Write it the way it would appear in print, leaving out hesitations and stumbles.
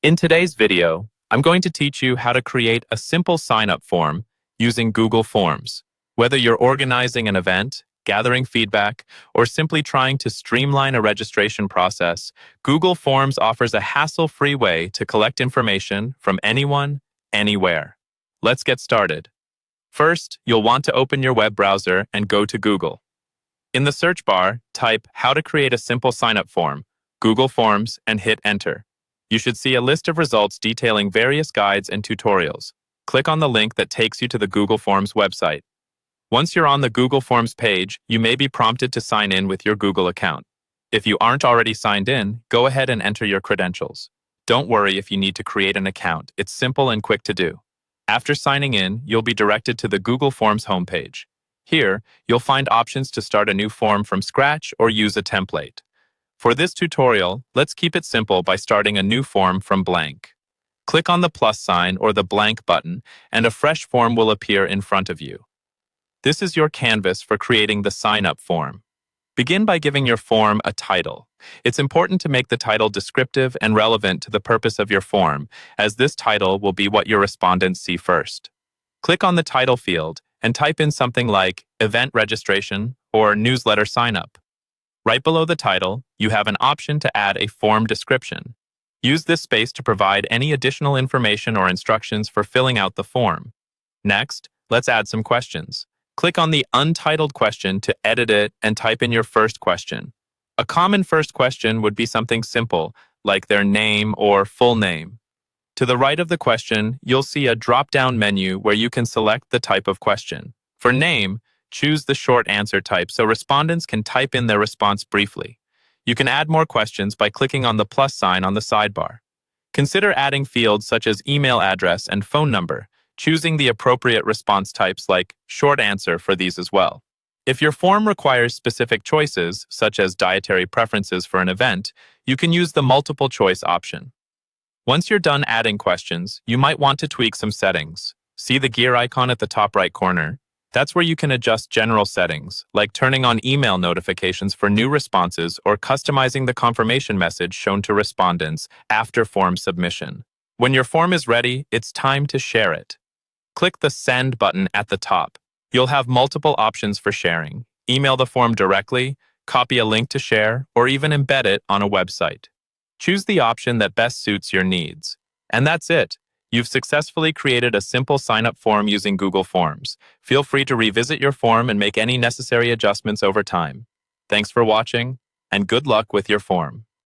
In today's video, I'm going to teach you how to create a simple sign-up form using Google Forms. Whether you're organizing an event, gathering feedback, or simply trying to streamline a registration process, Google Forms offers a hassle-free way to collect information from anyone, anywhere. Let's get started. First, you'll want to open your web browser and go to Google. In the search bar, type "How to create a simple sign-up form," Google Forms, and hit Enter. You should see a list of results detailing various guides and tutorials. Click on the link that takes you to the Google Forms website. Once you're on the Google Forms page, you may be prompted to sign in with your Google account. If you aren't already signed in, go ahead and enter your credentials. Don't worry if you need to create an account. It's simple and quick to do. After signing in, you'll be directed to the Google Forms homepage. Here, you'll find options to start a new form from scratch or use a template. For this tutorial, let's keep it simple by starting a new form from blank. Click on the plus sign or the blank button, and a fresh form will appear in front of you. This is your canvas for creating the sign-up form. Begin by giving your form a title. It's important to make the title descriptive and relevant to the purpose of your form, as this title will be what your respondents see first. Click on the title field and type in something like Event Registration or Newsletter Sign-up. Right below the title, you have an option to add a form description. Use this space to provide any additional information or instructions for filling out the form. Next, let's add some questions. Click on the untitled question to edit it and type in your first question. A common first question would be something simple, like their name or full name. To the right of the question, you'll see a drop-down menu where you can select the type of question. For name, choose the short answer type so respondents can type in their response briefly. You can add more questions by clicking on the plus sign on the sidebar. Consider adding fields such as email address and phone number, choosing the appropriate response types like short answer for these as well. If your form requires specific choices, such as dietary preferences for an event, you can use the multiple choice option. Once you're done adding questions, you might want to tweak some settings. See the gear icon at the top right corner? That's where you can adjust general settings, like turning on email notifications for new responses or customizing the confirmation message shown to respondents after form submission. When your form is ready, it's time to share it. Click the Send button at the top. You'll have multiple options for sharing. Email the form directly, copy a link to share, or even embed it on a website. Choose the option that best suits your needs. And that's it. You've successfully created a simple sign-up form using Google Forms. Feel free to revisit your form and make any necessary adjustments over time. Thanks for watching, and good luck with your form.